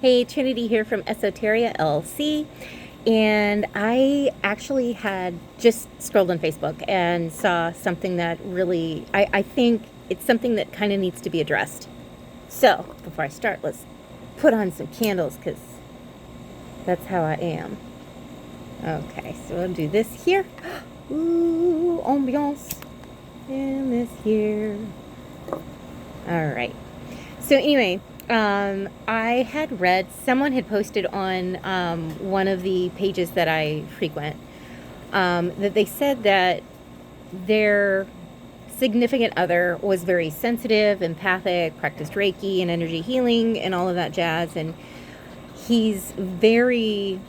Hey, Trinity here from Esoteria LC. And I actually had just scrolled on Facebook and saw something that really, I think it's something that kind of needs to be addressed. So, before I start, let's put on some candles because that's how I am. Okay, so we'll do this here. Ooh, ambiance in this here. All right. So anyway, I had read, someone had posted on one of the pages that I frequent, that they said that their significant other was very sensitive, empathic, practiced Reiki and energy healing and all of that jazz. And he's very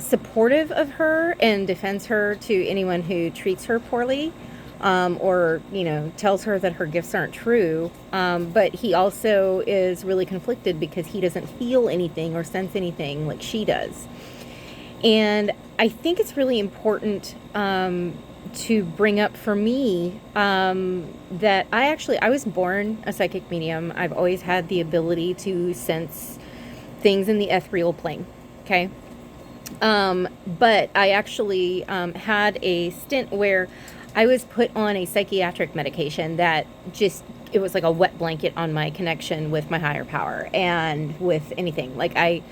supportive of her and defends her to anyone who treats her poorly, or tells her that her gifts aren't true. But he also is really conflicted because he doesn't feel anything or sense anything like she does. And I think it's really important to bring up for me, that I was born a psychic medium. I've always had the ability to sense things in the ethereal plane. Okay. But I actually had a stint where I was put on a psychiatric medication that just, it was like a wet blanket on my connection with my higher power and with anything. Like I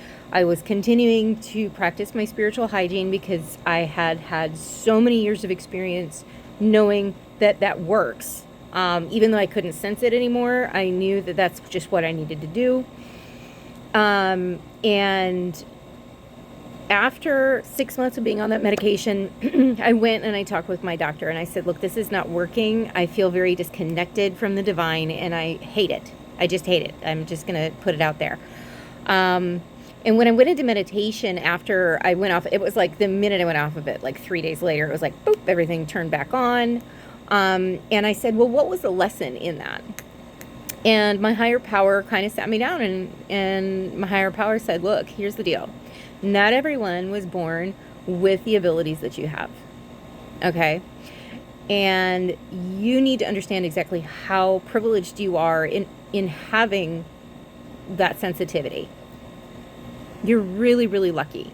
was continuing to practice my spiritual hygiene because I had had so many years of experience knowing that that works. Even though I couldn't sense it anymore, I knew that that's just what I needed to do. And after 6 months of being on that medication, I went and I talked with my doctor and I said, look, this is not working. I feel very disconnected from the divine and I hate it. I just hate it. I'm just going to put it out there. And when I went into meditation after I went off, it was like the minute I went off of it, like 3 days later, it was like, boop, everything turned back on. And I said, well, what was the lesson in that? And my higher power kind of sat me down and my higher power said, look, here's the deal. Not everyone was born with the abilities that you have. Okay. And you need to understand exactly how privileged you are in having that sensitivity. You're really, really lucky.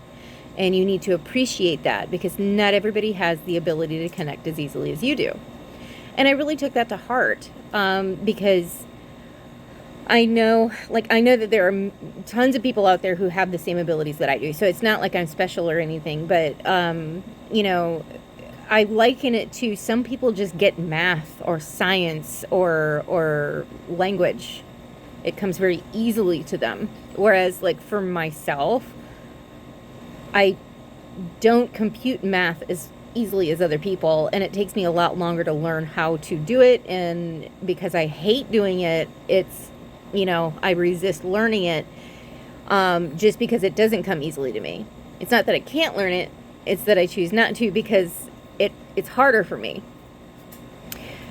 And you need to appreciate that because not everybody has the ability to connect as easily as you do. And I really took that to heart, because I know that there are tons of people out there who have the same abilities that I do. So it's not like I'm special or anything, but, I liken it to some people just get math or science or language. It comes very easily to them. Whereas like for myself, I don't compute math as easily as other people, and it takes me a lot longer to learn how to do it. And because I hate doing it, I resist learning it, just because it doesn't come easily to me. It's not that I can't learn it, it's that I choose not to because it's harder for me.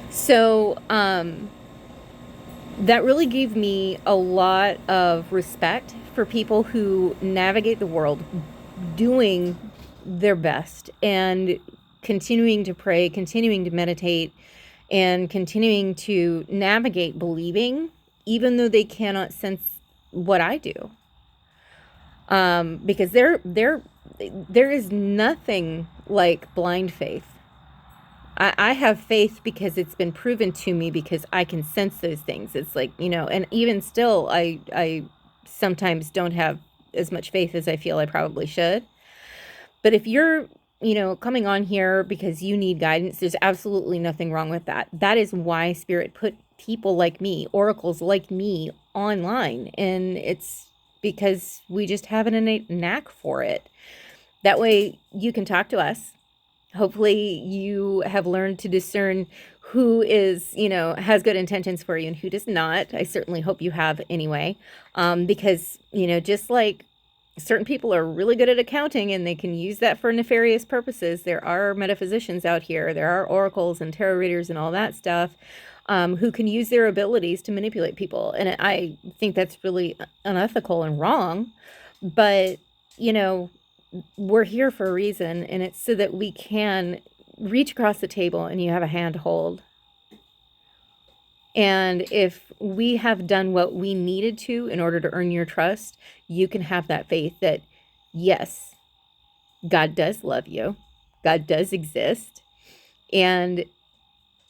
So that really gave me a lot of respect for people who navigate the world doing their best and continuing to pray, continuing to meditate, and continuing to navigate believing, even though they cannot sense what I do. Because there is nothing like blind faith. I have faith because it's been proven to me because I can sense those things. It's like, and even still, I sometimes don't have as much faith as I feel I probably should. But if you're, coming on here because you need guidance, there's absolutely nothing wrong with that. That is why Spirit put people like me, oracles like me, online. And it's because we just have an innate knack for it. That way you can talk to us. Hopefully you have learned to discern who is, has good intentions for you and who does not. I certainly hope you have anyway. Because, just like certain people are really good at accounting and they can use that for nefarious purposes, there are metaphysicians out here, there are oracles and tarot readers and all that stuff, who can use their abilities to manipulate people. And I think that's really unethical and wrong. But, we're here for a reason, and it's so that we can reach across the table and you have a hand to hold. And if we have done what we needed to in order to earn your trust, you can have that faith that, yes, God does love you, God does exist, and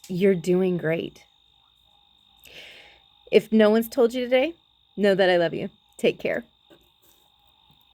you're doing great. If no one's told you today, know that I love you. Take care.